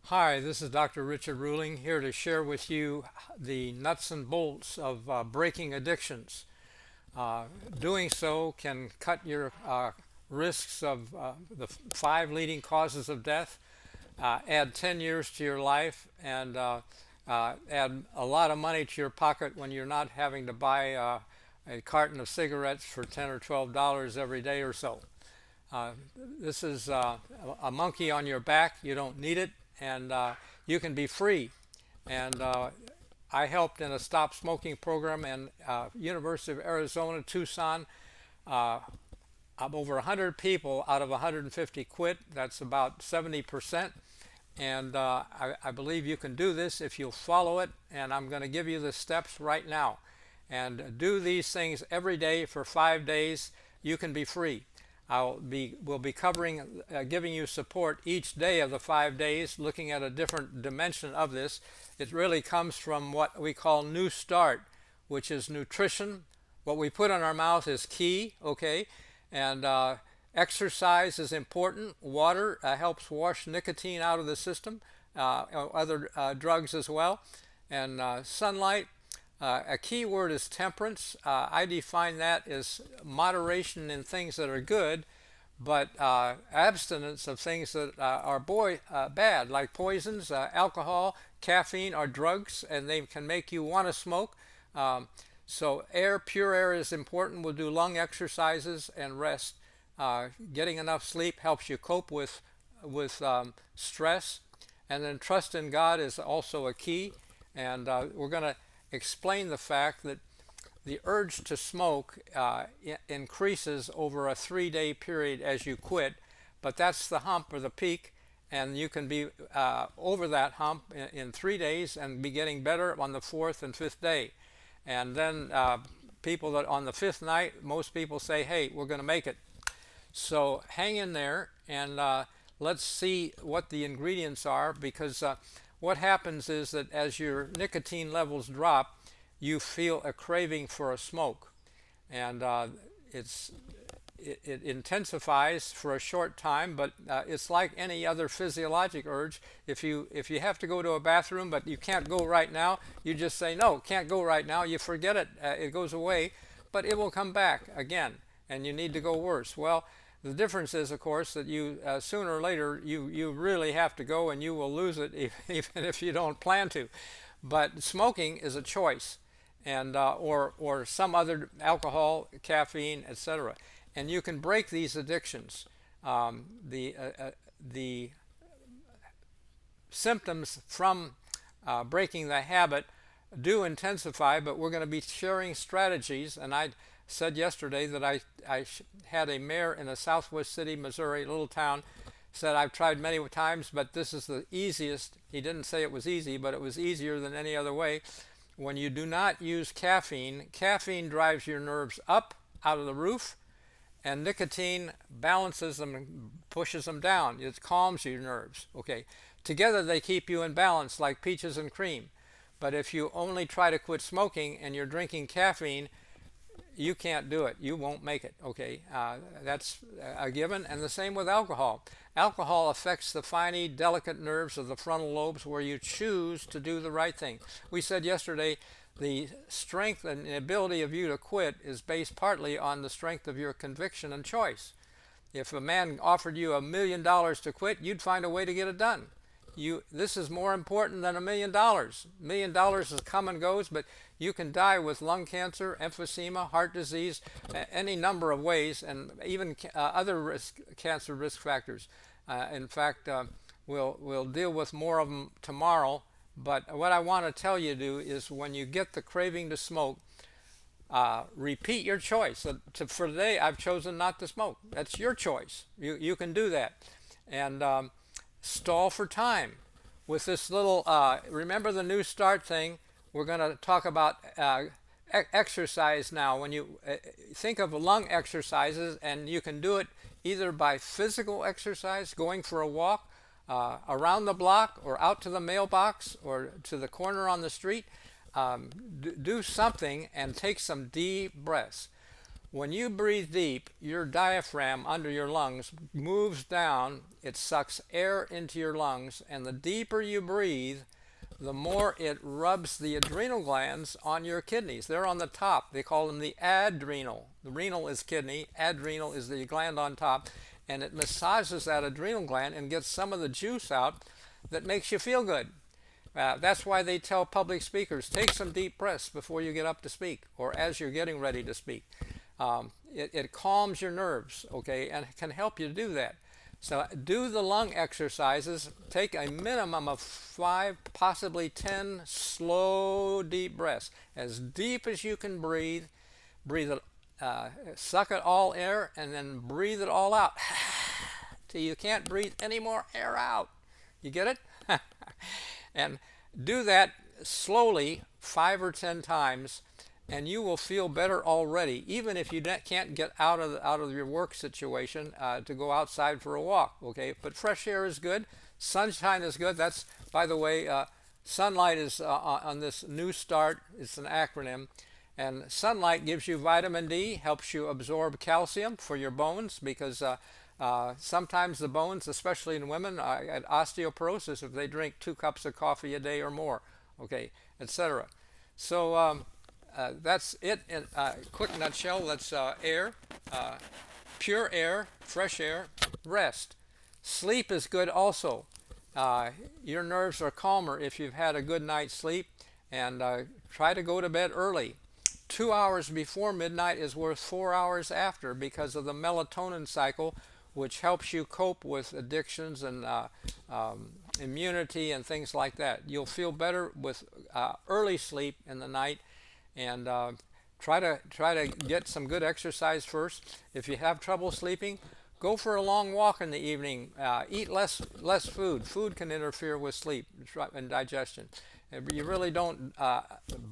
Hi, this is Dr. Richard Ruling here to share with you the nuts and bolts of breaking addictions. Uh, Doing so can cut your risks of the five leading causes of death, add 10 years to your life, and add a lot of money to your pocket when you're not having to buy a carton of cigarettes for 10 or $12 every day or so. Uh, this is a monkey on your back. You don't need it, and you can be free. And I helped in a stop smoking program in University of Arizona, Tucson. Uh, Over 100 people out of 150 quit. That's about 70%. And I believe you can do this if you'll follow it. And I'm going to give you the steps right now. And do these things every day for 5 days. You can be free. Will be covering, giving you support each day of the 5 days, looking at a different dimension of this. It really comes from what we call New Start, which is nutrition. What we put in our mouth is key, okay? And exercise is important. Water helps wash nicotine out of the system, other drugs as well. And sunlight. A key word is temperance. I define that as moderation in things that are good, but abstinence of things that are bad, like poisons, alcohol, caffeine, or drugs, and they can make you want to smoke. Um, so pure air is important. We'll do lung exercises and rest. Getting enough sleep helps you cope with stress, and then trust in God is also a key. And we're going to explain the fact that the urge to smoke increases over a 3 day period as you quit, but that's the hump or the peak, and you can be over that hump in 3 days and be getting better on the fourth and fifth day. And then people that on the fifth night, most people say, hey, we're going to make it. So hang in there and let's see what the ingredients are, because what happens is that as your nicotine levels drop, you feel a craving for a smoke, and it intensifies for a short time, but it's like any other physiologic urge. If you have to go to a bathroom but you can't go right now, you just say no, can't go right now. You forget it, it goes away, but it will come back again, and you need to go worse. Well, the difference is, of course, that you sooner or later you really have to go, and you will lose it even if you don't plan to. But smoking is a choice, and or some other alcohol, caffeine, etc. And you can break these addictions. The symptoms from breaking the habit do intensify, but we're going to be sharing strategies. And I said yesterday that I had a mayor in a southwest city, Missouri, little town, said, I've tried many times, but this is the easiest. He didn't say it was easy, but it was easier than any other way. When you do not use caffeine, caffeine drives your nerves up out of the roof, and nicotine balances them and pushes them down. It calms your nerves. Okay, together they keep you in balance like peaches and cream. But if you only try to quit smoking and you're drinking caffeine, you can't do it. You won't make it. Okay, that's a given. And the same with alcohol. Alcohol affects the finely delicate nerves of the frontal lobes where you choose to do the right thing. We said yesterday the strength and the ability of you to quit is based partly on the strength of your conviction and choice. If a man offered you $1 million to quit, you'd find a way to get it done. This is more important than $1 million. $1 is come and goes, but you can die with lung cancer, emphysema, heart disease, any number of ways, and even other cancer risk factors. In fact, we'll deal with more of them tomorrow. But what I want to tell you to do is, when you get the craving to smoke, repeat your choice. For today, I've chosen not to smoke. That's your choice. You can do that, and stall for time with this little. Remember the New Start thing. We're going to talk about exercise now. When you think of lung exercises, and you can do it either by physical exercise, going for a walk around the block, or out to the mailbox, or to the corner on the street. Do something and take some deep breaths. When you breathe deep, your diaphragm under your lungs moves down. It sucks air into your lungs, and the deeper you breathe, the more it rubs the adrenal glands on your kidneys. They're on the top. They call them the adrenal. The renal is kidney, adrenal is the gland on top, and it massages that adrenal gland and gets some of the juice out that makes you feel good. That's why they tell public speakers, take some deep breaths before you get up to speak or as you're getting ready to speak. It calms your nerves, okay, and can help you do that. So do the lung exercises. Take a minimum of 5, possibly 10 slow, deep breaths. As deep as you can breathe. Breathe it, suck it all air, and then breathe it all out till you can't breathe any more air out. You get it? And do that slowly 5 or 10 times, and you will feel better already, even if you can't get out of your work situation to go outside for a walk. Okay, but fresh air is good. Sunshine is good. That's, by the way, sunlight is on this New Start. It's an acronym, and sunlight gives you vitamin D, helps you absorb calcium for your bones because. Sometimes the bones, especially in women, get osteoporosis if they drink 2 cups of coffee a day or more, okay, etc. So that's it in a quick nutshell. That's air, pure air, fresh air, rest. Sleep is good also. Your nerves are calmer if you've had a good night's sleep, and try to go to bed early. 2 hours before midnight is worth 4 hours after because of the melatonin cycle, which helps you cope with addictions and immunity and things like that. You'll feel better with early sleep in the night, and try to get some good exercise first. If you have trouble sleeping, go for a long walk in the evening. Eat less food. Food can interfere with sleep and digestion. You really don't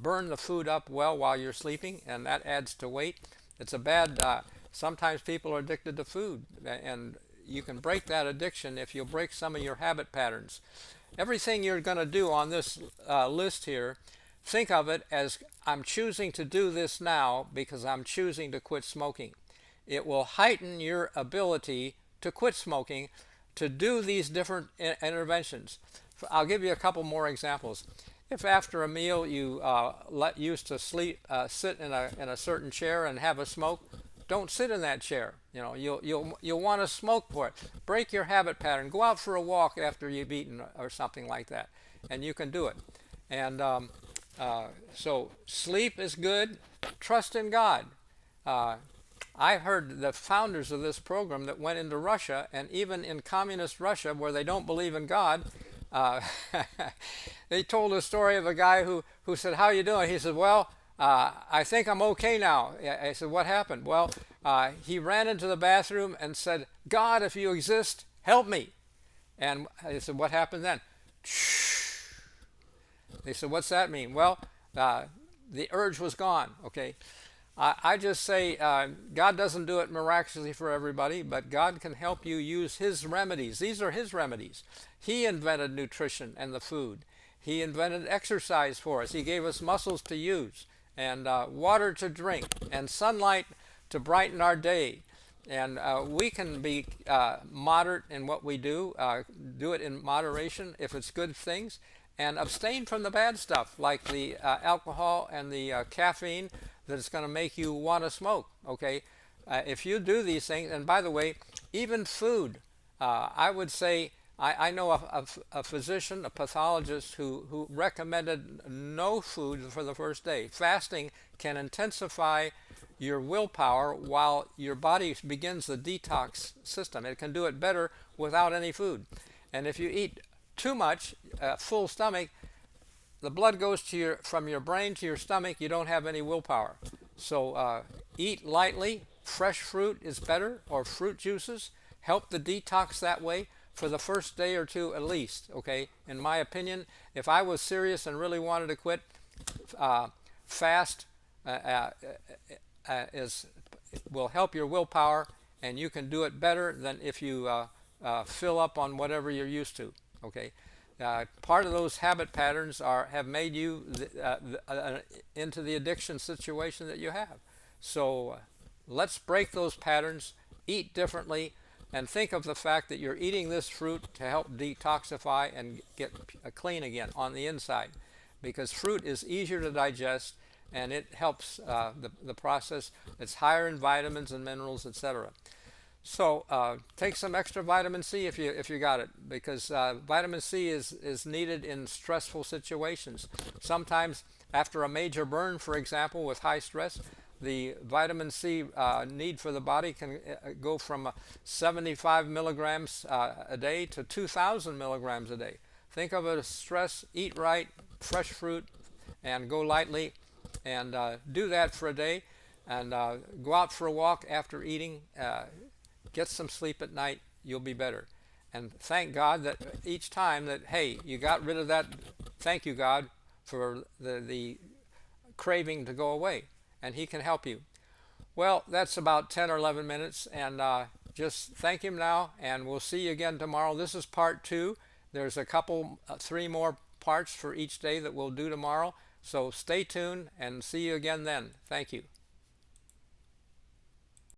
burn the food up well while you're sleeping, and that adds to weight. It's a bad. Sometimes people are addicted to food, and you can break that addiction if you'll break some of your habit patterns. Everything you're going to do on this list here, think of it as I'm choosing to do this now because I'm choosing to quit smoking. It will heighten your ability to quit smoking, to do these different interventions. I'll give you a couple more examples. If after a meal you used to sit in a certain chair and have a smoke, don't sit in that chair. You know, you'll want to smoke for it. Break your habit pattern. Go out for a walk after you've eaten or something like that, and you can do it. And so sleep is good. Trust in God. I heard the founders of this program that went into Russia, and even in communist Russia, where they don't believe in God, they told a story of a guy who said, "How you doing?" He said, "Well, I think I'm okay now." I said, "What happened?" "Well, he ran into the bathroom and said, 'God, if you exist, help me.'" And I said, "What happened then?" They said, "What's that mean?" "Well, the urge was gone." Okay. I just say God doesn't do it miraculously for everybody, but God can help you use His remedies. These are His remedies. He invented nutrition and the food. He invented exercise for us. He gave us muscles to use, and water to drink, and sunlight to brighten our day. And we can be moderate in what we do it in moderation if it's good things, and abstain from the bad stuff like the alcohol and the caffeine that's going to make you want to smoke. Okay, if you do these things, and by the way, even food, I would say, I know a physician, a pathologist who recommended no food for the first day. Fasting can intensify your willpower while your body begins the detox system. It can do it better without any food. And if you eat too much, full stomach, the blood goes from your brain to your stomach. You don't have any willpower. So eat lightly. Fresh fruit is better, or fruit juices. Help the detox that way for the first day or two at least. Okay, in my opinion, if I was serious and really wanted to quit, fast will help your willpower, and you can do it better than if you fill up on whatever you're used to. Okay. Part of those habit patterns have made you into the addiction situation that you have. So Let's break those patterns, eat differently, and think of the fact that you're eating this fruit to help detoxify and get clean again on the inside, because fruit is easier to digest and it helps the process. It's higher in vitamins and minerals, etc. So take some extra vitamin C if you got it, because vitamin C is needed in stressful situations. Sometimes after a major burn, for example, with high stress, the vitamin C need for the body can go from 75 milligrams a day to 2,000 milligrams a day. Think of it as stress, eat right, fresh fruit, and go lightly, and do that for a day, and go out for a walk after eating. Get some sleep at night, you'll be better. And thank God that each time that, hey, you got rid of that, thank you, God, for the craving to go away. And He can help you. Well, that's about 10 or 11 minutes. And just thank Him now. And we'll see you again tomorrow. This is part 2. There's a couple, 3 more parts for each day that we'll do tomorrow. So stay tuned and see you again then. Thank you.